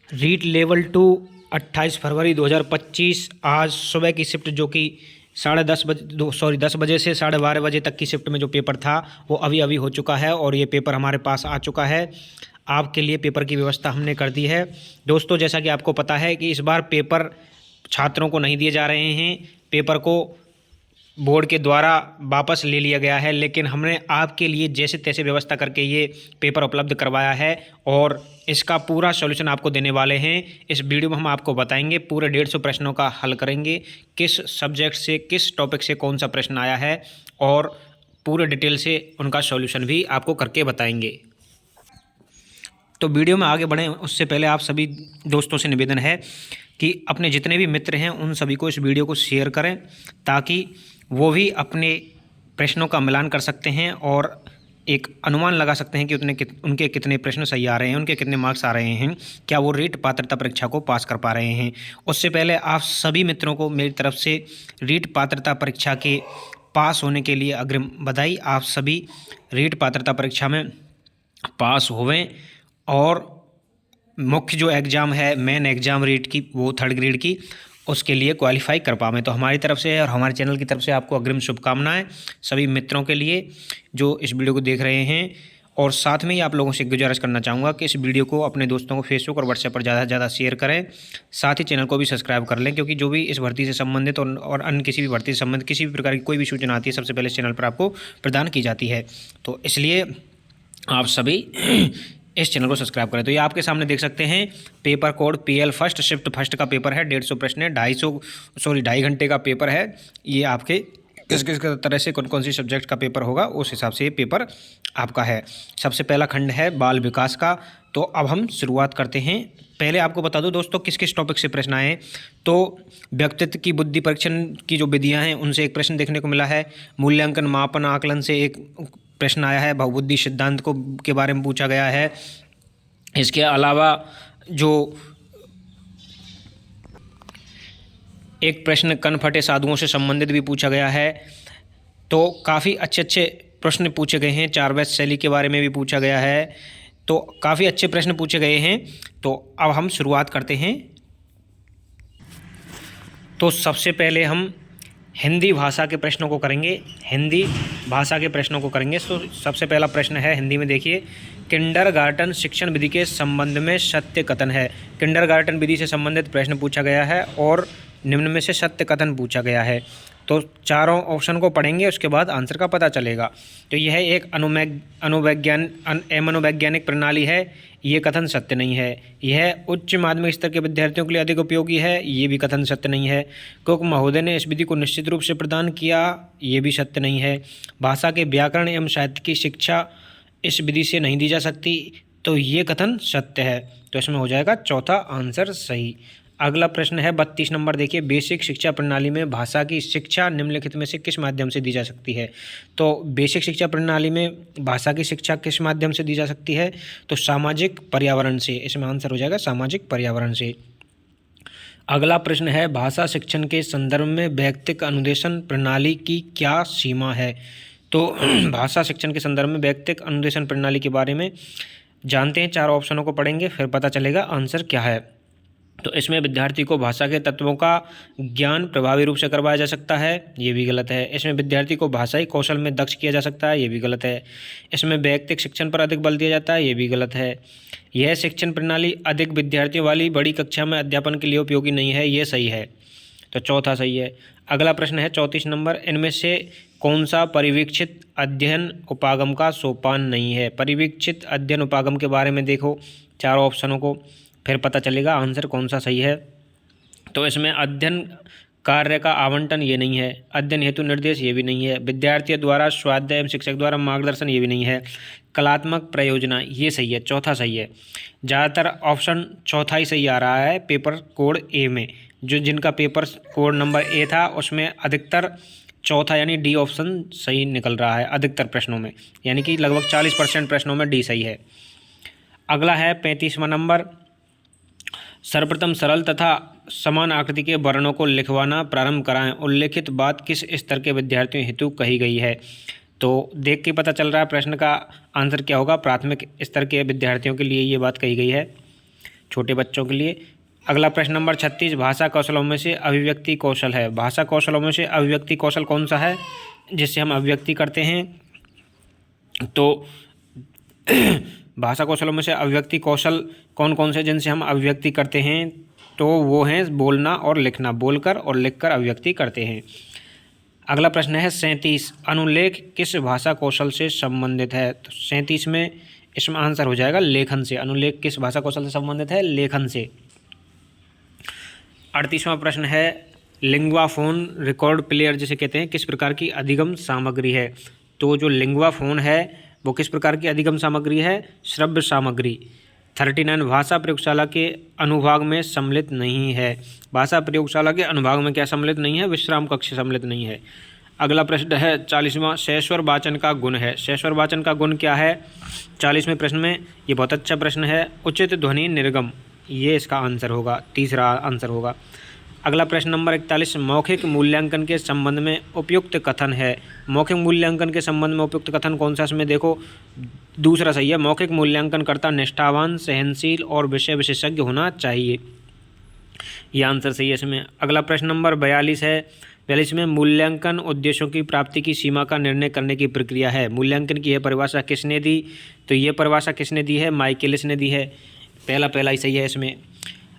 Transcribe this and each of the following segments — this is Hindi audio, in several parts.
रीट लेवल टू 28 फरवरी 2025 आज सुबह की शिफ्ट जो कि 10 बजे से 12:30 बजे तक की शिफ्ट में जो पेपर था वो अभी अभी हो चुका है और ये पेपर हमारे पास आ चुका है। आपके लिए पेपर की व्यवस्था हमने कर दी है। दोस्तों, जैसा कि आपको पता है कि इस बार पेपर छात्रों को नहीं दिए जा रहे हैं, पेपर को बोर्ड के द्वारा वापस ले लिया गया है, लेकिन हमने आपके लिए जैसे तैसे व्यवस्था करके ये पेपर उपलब्ध करवाया है और इसका पूरा सॉल्यूशन आपको देने वाले हैं। इस वीडियो में हम आपको बताएंगे, पूरे 150 प्रश्नों का हल करेंगे, किस सब्जेक्ट से किस टॉपिक से कौन सा प्रश्न आया है और पूरे डिटेल से उनका सॉल्यूशन भी आपको करके बताएंगे। तो वीडियो में आगे बढ़ें उससे पहले आप सभी दोस्तों से निवेदन है कि अपने जितने भी मित्र हैं उन सभी को इस वीडियो को शेयर करें ताकि वो भी अपने प्रश्नों का मिलान कर सकते हैं और एक अनुमान लगा सकते हैं कि उनके कितने प्रश्न सही आ रहे हैं, उनके कितने मार्क्स आ रहे हैं, क्या वो रीट पात्रता परीक्षा को पास कर पा रहे हैं। उससे पहले आप सभी मित्रों को मेरी तरफ से रीट पात्रता परीक्षा के पास होने के लिए अग्रिम बधाई। आप सभी रीट पात्रता परीक्षा में पास होवें और मुख्य जो एग्ज़ाम है, मेन एग्ज़ाम रीट की, वो 3rd ग्रेड की, उसके लिए क्वालिफाई कर पावें। तो हमारी तरफ से और हमारे चैनल की तरफ से आपको अग्रिम शुभकामनाएं सभी मित्रों के लिए जो इस वीडियो को देख रहे हैं। और साथ में ही आप लोगों से गुजारिश करना चाहूँगा कि इस वीडियो को अपने दोस्तों को फेसबुक और व्हाट्सएप पर ज़्यादा से ज़्यादा शेयर करें। साथ ही चैनल को भी सब्सक्राइब कर लें, क्योंकि जो भी इस भर्ती से संबंधित और अन्य किसी भी भर्ती से संबंधित किसी भी प्रकार की कोई भी सूचना आती है सबसे पहले इस चैनल पर आपको प्रदान की जाती है। तो इसलिए आप सभी इस चैनल को सब्सक्राइब करें। तो ये आपके सामने देख सकते हैं, paper code PL first shift first का पेपर है। 150 प्रश्न है, 2.5 घंटे का पेपर है। ये आपके किस किस तरह से कौन कौन सी सब्जेक्ट का पेपर होगा उस हिसाब से ये पेपर आपका है। सबसे पहला खंड है बाल विकास का। तो अब हम शुरुआत करते हैं। पहले आपको बता दूं दोस्तों किस किस टॉपिक से प्रश्न आए हैं। तो व्यक्तित्व की बुद्धि परीक्षण की जो विधियां हैं उनसे एक प्रश्न देखने को मिला है। मूल्यांकन मापन आकलन से एक प्रश्न आया है। बहुबुद्धि सिद्धांत को के बारे में पूछा गया है। इसके अलावा जो एक प्रश्न कनफटे साधुओं से संबंधित भी पूछा गया है। तो काफ़ी अच्छे अच्छे प्रश्न पूछे गए हैं। 4 व्यस्त शैली के बारे में भी पूछा गया है। तो काफ़ी अच्छे प्रश्न पूछे गए हैं। तो अब हम शुरुआत करते हैं। तो सबसे पहले हम हिंदी भाषा के प्रश्नों को करेंगे। हिंदी भाषा के प्रश्नों को करेंगे। तो सबसे पहला प्रश्न है हिंदी में, देखिए, किंडरगार्टन शिक्षण विधि के संबंध में सत्य कथन है। किंडरगार्टन विधि से संबंधित प्रश्न पूछा गया है और निम्न में से सत्य कथन पूछा गया है। तो चारों ऑप्शन को पढ़ेंगे, उसके बाद आंसर का पता चलेगा। तो यह एक मनोवैज्ञानिक प्रणाली है, ये कथन सत्य नहीं है। यह उच्च माध्यमिक स्तर के विद्यार्थियों के लिए अधिक उपयोगी है, ये भी कथन सत्य नहीं है। कुक महोदय ने इस विधि को निश्चित रूप से प्रदान किया, ये भी सत्य नहीं है। भाषा के व्याकरण एवं साहित्य की शिक्षा इस विधि से नहीं दी जा सकती, तो ये कथन सत्य है। तो इसमें हो जाएगा चौथा आंसर सही। अगला प्रश्न है 32 नंबर, देखिए, बेसिक शिक्षा प्रणाली में भाषा की शिक्षा निम्नलिखित में से किस माध्यम से दी जा सकती है। तो बेसिक शिक्षा प्रणाली में भाषा की शिक्षा किस माध्यम से दी जा सकती है, तो सामाजिक पर्यावरण से। इसमें आंसर हो जाएगा सामाजिक पर्यावरण से। अगला प्रश्न है भाषा शिक्षण के संदर्भ में वैयक्तिक अनुदेशन प्रणाली की क्या सीमा है। तो भाषा शिक्षण के संदर्भ में वैयक्तिक अनुदेशन प्रणाली के बारे में जानते हैं। 4 ऑप्शनों को पढ़ेंगे, फिर पता चलेगा आंसर क्या है। तो इसमें विद्यार्थी को भाषा के तत्वों का ज्ञान प्रभावी रूप से करवाया जा सकता है, ये भी गलत है। इसमें विद्यार्थी को भाषाई कौशल में दक्ष किया जा सकता है, ये भी गलत है। इसमें वैयक्तिक शिक्षण पर अधिक बल दिया जाता है, ये भी गलत है। यह शिक्षण प्रणाली अधिक विद्यार्थियों वाली बड़ी कक्षा में अध्यापन के लिए उपयोगी नहीं है, ये सही है। तो चौथा सही है। अगला प्रश्न है 34 नंबर, इनमें से कौन सा परिवीक्षित अध्ययन उपागम का सोपान नहीं है। परिवीक्षित अध्ययन उपागम के बारे में देखो 4 ऑप्शनों को, फिर पता चलेगा आंसर कौन सा सही है। तो इसमें अध्ययन कार्य का आवंटन, ये नहीं है। अध्ययन हेतु निर्देश, ये भी नहीं है। विद्यार्थियों द्वारा स्वाध्याय एवं शिक्षक द्वारा मार्गदर्शन, ये भी नहीं है। कलात्मक प्रयोजना, ये सही है, चौथा सही है। ज़्यादातर ऑप्शन चौथा ही सही आ रहा है पेपर कोड ए में। जो जिनका पेपर कोड नंबर ए था उसमें अधिकतर चौथा यानी डी ऑप्शन सही निकल रहा है अधिकतर प्रश्नों में, यानी कि लगभग 40% प्रश्नों में डी सही है। अगला है 35वां नंबर, सर्वप्रथम सरल तथा समान आकृति के वर्णों को लिखवाना प्रारंभ कराएं। उल्लेखित बात किस स्तर के विद्यार्थियों हेतु कही गई है। तो देख के पता चल रहा है प्रश्न का आंसर क्या होगा। प्राथमिक स्तर के विद्यार्थियों के लिए ये बात कही गई है। छोटे बच्चों के लिए। अगला प्रश्न नंबर 36, भाषा कौशलों में से अभिव्यक्ति कौशल है। भाषा कौशलों में से अभिव्यक्ति कौशल कौन सा है जिससे हम अभिव्यक्ति करते हैं? तो भाषा कौशलों में से अभिव्यक्ति कौशल कौन कौन से जिनसे हम अभिव्यक्ति करते हैं? तो वो हैं बोलना और लिखना, बोलकर और लिखकर अभिव्यक्ति करते हैं। अगला प्रश्न है 37, अनुलेख किस भाषा कौशल से संबंधित है? तो 37 में इसमें आंसर हो जाएगा लेखन से। अनुलेख किस भाषा कौशल से संबंधित है? लेखन से। 38वां प्रश्न है लिंग्वा फोन रिकॉर्ड प्लेयर जिसे कहते हैं किस प्रकार की अधिगम सामग्री है? तो जो लिंग्वा फोन है वो किस प्रकार की अधिगम सामग्री है? श्रव्य सामग्री। 39, भाषा प्रयोगशाला के अनुभाग में सम्मिलित नहीं है। भाषा प्रयोगशाला के अनुभाग में क्या सम्मिलित नहीं है? विश्राम कक्ष सम्मिलित नहीं है। अगला प्रश्न है 40वां, सहस्वर वाचन का गुण है। सहस्वर वाचन का गुण क्या है 40वें प्रश्न में? ये बहुत अच्छा प्रश्न है। उचित ध्वनि निर्गम, ये इसका आंसर होगा, तीसरा आंसर होगा। अगला प्रश्न नंबर 41, मौखिक मूल्यांकन के संबंध में उपयुक्त कथन है। मौखिक मूल्यांकन के संबंध में उपयुक्त कथन कौन सा? इसमें देखो दूसरा सही है, मौखिक मूल्यांकनकर्ता निष्ठावान, सहनशील और विषय विशेषज्ञ होना चाहिए, ये आंसर सही है इसमें। अगला प्रश्न नंबर 42 है। 42 में मूल्यांकन उद्देश्यों की प्राप्ति की सीमा का निर्णय करने की प्रक्रिया है। मूल्यांकन की यह परिभाषा किसने दी? तो ये परिभाषा किसने दी है? माइकेलिस ने दी है। पहला ही सही है इसमें।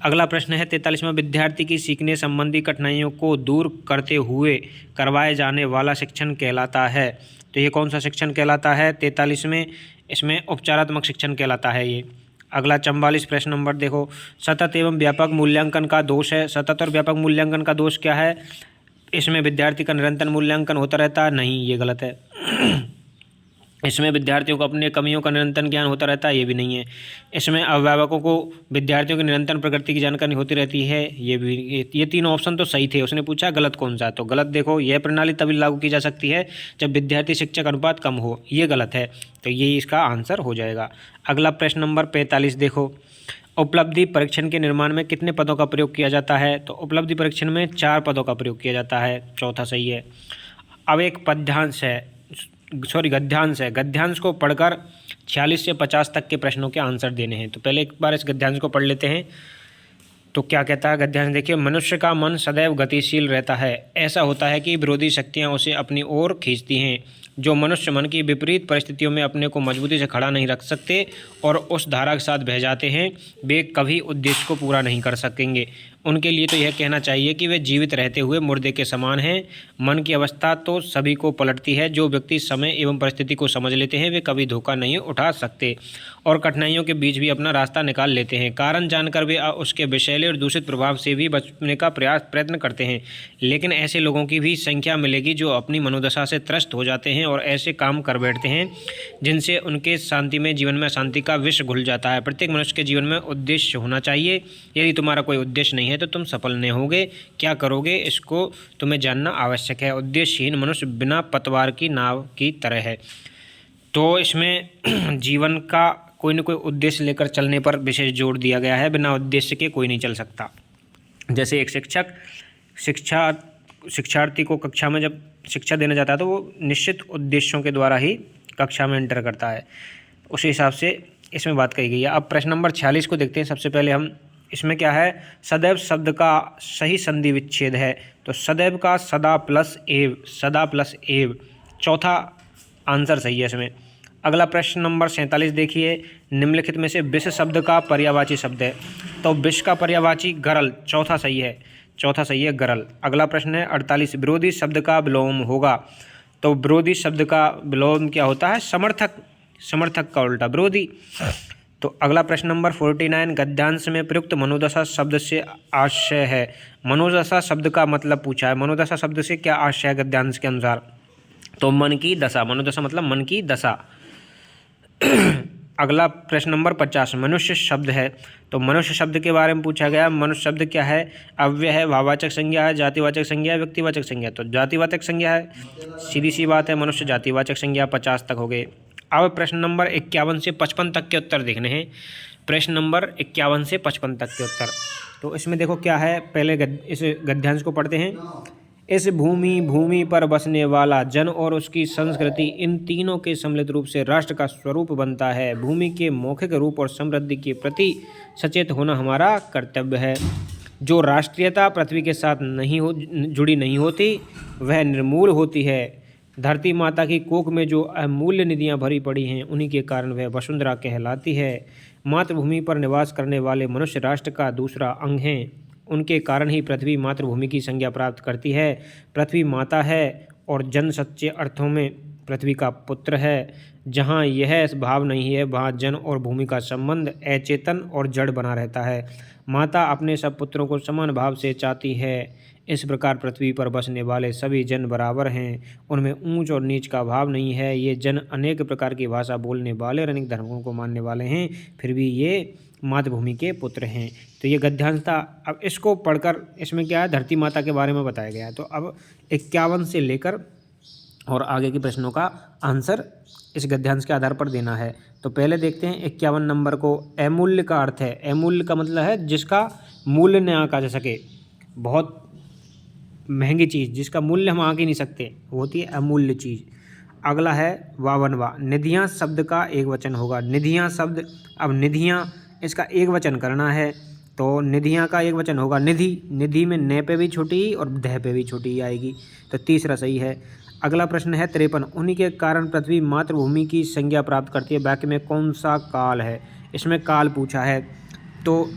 अगला प्रश्न है 43वां, विद्यार्थी की सीखने संबंधी कठिनाइयों को दूर करते हुए करवाए जाने वाला शिक्षण कहलाता है। तो ये कौन सा शिक्षण कहलाता है? 43 में इसमें उपचारात्मक शिक्षण कहलाता है ये। अगला 44 प्रश्न नंबर देखो, सतत एवं व्यापक मूल्यांकन का दोष है। सतत और व्यापक मूल्यांकन का दोष क्या है? इसमें विद्यार्थी का निरंतर मूल्यांकन होता रहता है, नहीं, ये गलत है। इसमें विद्यार्थियों को अपने कमियों का निरंतर ज्ञान होता रहता है, ये भी नहीं है। इसमें अभिभावकों को विद्यार्थियों की निरंतर प्रगति की जानकारी होती रहती है, ये भी। ये तीनों ऑप्शन तो सही थे, उसने पूछा गलत कौन सा? तो गलत देखो, यह प्रणाली तभी लागू की जा सकती है जब विद्यार्थी शिक्षक अनुपात कम हो, ये गलत है, तो ये इसका आंसर हो जाएगा। अगला प्रश्न नंबर 45 देखो, उपलब्धि परीक्षण के निर्माण में कितने पदों का प्रयोग किया जाता है? तो उपलब्धि परीक्षण में 4 पदों का प्रयोग किया जाता है, चौथा सही है। अब एक गद्यांश है। गद्यांश को पढ़कर 46 से 50 तक के प्रश्नों के आंसर देने हैं। तो पहले एक बार इस गद्यांश को पढ़ लेते हैं। तो क्या कहता है गद्यांश? देखिए, मनुष्य का मन सदैव गतिशील रहता है। ऐसा होता है कि विरोधी शक्तियाँ उसे अपनी ओर खींचती हैं। जो मनुष्य मन की विपरीत परिस्थितियों में अपने को मजबूती से खड़ा नहीं रख सकते और उस धारा के साथ बह जाते हैं, वे कभी उद्देश्य को पूरा नहीं कर सकेंगे। उनके लिए तो यह कहना चाहिए कि वे जीवित रहते हुए मुर्दे के समान हैं। मन की अवस्था तो सभी को पलटती है। जो व्यक्ति समय एवं परिस्थिति को समझ लेते हैं वे कभी धोखा नहीं उठा सकते और कठिनाइयों के बीच भी अपना रास्ता निकाल लेते हैं। कारण जानकर वे उसके विषैले और दूषित प्रभाव से भी बचने का प्रयत्न करते हैं। लेकिन ऐसे लोगों की भी संख्या मिलेगी जो अपनी मनोदशा से त्रस्त हो जाते हैं और ऐसे काम कर बैठते हैं जिनसे उनके जीवन में शांति का विष घुल जाता है। प्रत्येक मनुष्य के जीवन में उद्देश्य होना चाहिए। यदि तुम्हारा कोई उद्देश्य नहीं है तो तुम सफल नहीं होगे। क्या करोगे इसको तुम्हें जानना आवश्यक है। उद्देश्यहीन मनुष्य बिना पतवार की नाव की तरह है। तो इसमें जीवन का कोई न कोई उद्देश्य लेकर चलने पर विशेष जोर दिया गया है। बिना उद्देश्य के कोई नहीं चल सकता। जैसे एक शिक्षार्थी को कक्षा में जब शिक्षा देना जाता है तो वो निश्चित उद्देश्यों के द्वारा ही कक्षा में एंटर करता है, उसी हिसाब से इसमें बात कही गई है। अब प्रश्न नंबर 46 को देखते हैं। सबसे पहले हम इसमें क्या है, सदैव शब्द का सही संधि विच्छेद है। तो सदैव का सदा प्लस एव, चौथा आंसर सही है इसमें। अगला प्रश्न नंबर 47 देखिए, निम्नलिखित में से विष शब्द का पर्यायवाची शब्द है। तो विष का पर्यायवाची गरल, चौथा सही है गरल। अगला प्रश्न है 48, विरोधी शब्द का विलोम होगा। तो विरोधी शब्द का विलोम क्या होता है? समर्थक का उल्टा विरोधी। तो अगला प्रश्न नंबर 49, गद्यांश में प्रयुक्त मनोदशा शब्द से आशय है। मनोदशा शब्द का मतलब पूछा है। मनोदशा शब्द से क्या आशय है गद्यांश के अनुसार? तो मन की दशा। मनोदशा मतलब मन की दशा। अगला प्रश्न नंबर 50, मनुष्य शब्द है। तो मनुष्य शब्द के बारे में पूछा गया। मनुष्य शब्द क्या है? अव्यय है, भाववाचक संज्ञा है, जातिवाचक संज्ञा है, व्यक्तिवाचक संज्ञा। तो जातिवाचक संज्ञा है, सीधी सी बात है, मनुष्य जातिवाचक संज्ञा। 50 तक हो गए। अब प्रश्न नंबर 51 से 55 तक के उत्तर देखने हैं। प्रश्न नंबर 51 से 55 तक के उत्तर। तो इसमें देखो क्या है, पहले इस गद्यांश को पढ़ते हैं। इस भूमि पर बसने वाला जन और उसकी संस्कृति, इन तीनों के सम्मिलित रूप से राष्ट्र का स्वरूप बनता है। भूमि के मौखिक रूप और समृद्धि के प्रति सचेत होना हमारा कर्तव्य है। जो राष्ट्रीयता पृथ्वी के साथ जुड़ी नहीं होती, वह निर्मूल होती है। धरती माता की कोख में जो अमूल्य निधियाँ भरी पड़ी हैं, उन्हीं के कारण वह वसुंधरा कहलाती है। मातृभूमि पर निवास करने वाले मनुष्य राष्ट्र का दूसरा अंग हैं। उनके कारण ही पृथ्वी मातृभूमि की संज्ञा प्राप्त करती है। पृथ्वी माता है और जन सच्चे अर्थों में पृथ्वी का पुत्र है। जहाँ यह भाव नहीं है, वहाँ जन और भूमि का संबंध अचेतन और जड़ बना रहता है। माता अपने सब पुत्रों को समान भाव से चाहती है। इस प्रकार पृथ्वी पर बसने वाले सभी जन बराबर हैं, उनमें ऊंच और नीच का भाव नहीं है। ये जन अनेक प्रकार की भाषा बोलने वाले और अनेक धर्मों को मानने वाले हैं, फिर भी ये मातृभूमि के पुत्र हैं। तो ये गद्यांश था। अब इसको पढ़कर इसमें क्या है, धरती माता के बारे में बताया गया है। तो अब 51 से लेकर और आगे के प्रश्नों का आंसर इस गद्यांश के आधार पर देना है। तो पहले देखते हैं 51 नंबर को। अमूल्य का अर्थ है, अमूल्य का मतलब है जिसका मूल्य न आंका जा सके, बहुत महंगी चीज़ जिसका मूल्य हम आंक ही नहीं सकते, वो होती है अमूल्य चीज़। अगला है 52वां, निधियाँ शब्द का एक वचन होगा। निधियाँ शब्द, अब निधियाँ इसका एक वचन करना है, तो निधियाँ का एक वचन होगा निधि। निधि में न पे भी छोटी और दह पे भी छोटी आएगी, तो तीसरा सही है। अगला प्रश्न है 53, उन्हीं के कारण पृथ्वी मातृभूमि की संज्ञा प्राप्त करती है। वाक्य में कौन सा काल है? इसमें काल पूछा है, तो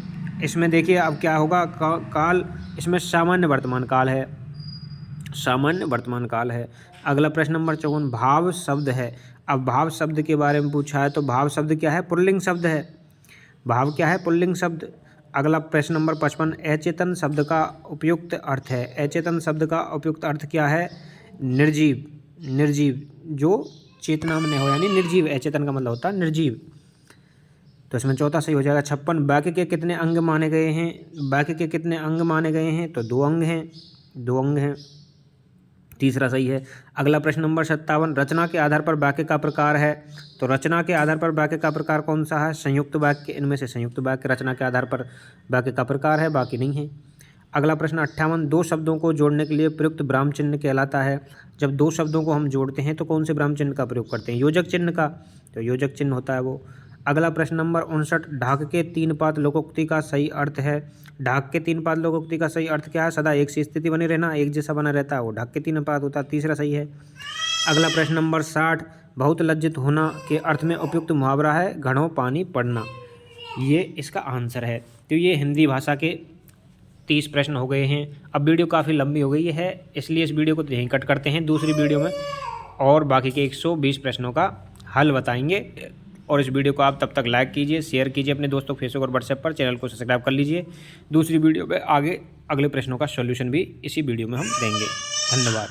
इसमें देखिए अब क्या होगा, काल इसमें सामान्य वर्तमान काल है, सामान्य वर्तमान काल है। अगला प्रश्न नंबर 54, भाव शब्द है। अब भाव शब्द के बारे में पूछा है, तो भाव शब्द क्या है? पुल्लिंग शब्द है। भाव क्या है? पुल्लिंग शब्द। अगला प्रश्न नंबर 55, अचेतन शब्द का उपयुक्त अर्थ है। अचेतन शब्द का उपयुक्त अर्थ क्या है? निर्जीव। निर्जीव जो चेतना में नहीं हो, यानी निर्जीव। अचेतन का मतलब होता है निर्जीव। तो इसमें चौथा सही हो जाएगा। 56, वाक्य के कितने अंग माने गए हैं? वाक्य के कितने अंग माने गए हैं? तो 2 अंग हैं, 2 अंग हैं, तीसरा सही है। अगला प्रश्न नंबर 57, रचना के आधार पर वाक्य का प्रकार है। तो रचना के आधार पर वाक्य का प्रकार कौन सा है? संयुक्त वाक्य। इनमें से संयुक्त वाक्य रचना के आधार पर वाक्य का प्रकार है, बाकी नहीं है। अगला प्रश्न 58, 2 शब्दों को जोड़ने के लिए प्रयुक्त विराम चिन्ह कहलाता है। जब 2 शब्दों को हम जोड़ते हैं तो कौन से विराम चिन्ह का प्रयोग करते हैं? योजक चिन्ह का, तो योजक चिन्ह होता है वो। अगला प्रश्न नंबर 59, ढाक के 3 पाद लोकोक्ति का सही अर्थ है। ढाक के 3 पाद लोकोक्ति का सही अर्थ क्या है? सदा एक सी स्थिति बनी रहना, एक जैसा बना रहता है, वो ढाक के 3 पाद होता है, तीसरा सही है। अगला प्रश्न नंबर 60, बहुत लज्जित होना के अर्थ में उपयुक्त मुहावरा है घड़ों पानी पड़ना, ये इसका आंसर है। तो ये हिंदी भाषा के 30 प्रश्न हो गए हैं। अब वीडियो काफ़ी लंबी हो गई है, इसलिए इस वीडियो को यहीं कट करते हैं। दूसरी वीडियो में और बाकी के 120 प्रश्नों का हल बताएंगे। और इस वीडियो को आप तब तक लाइक कीजिए, शेयर कीजिए अपने दोस्तों फेसबुक और व्हाट्सएप पर। चैनल को सब्सक्राइब कर लीजिए। दूसरी वीडियो में आगे अगले प्रश्नों का सॉल्यूशन भी इसी वीडियो में हम देंगे। धन्यवाद।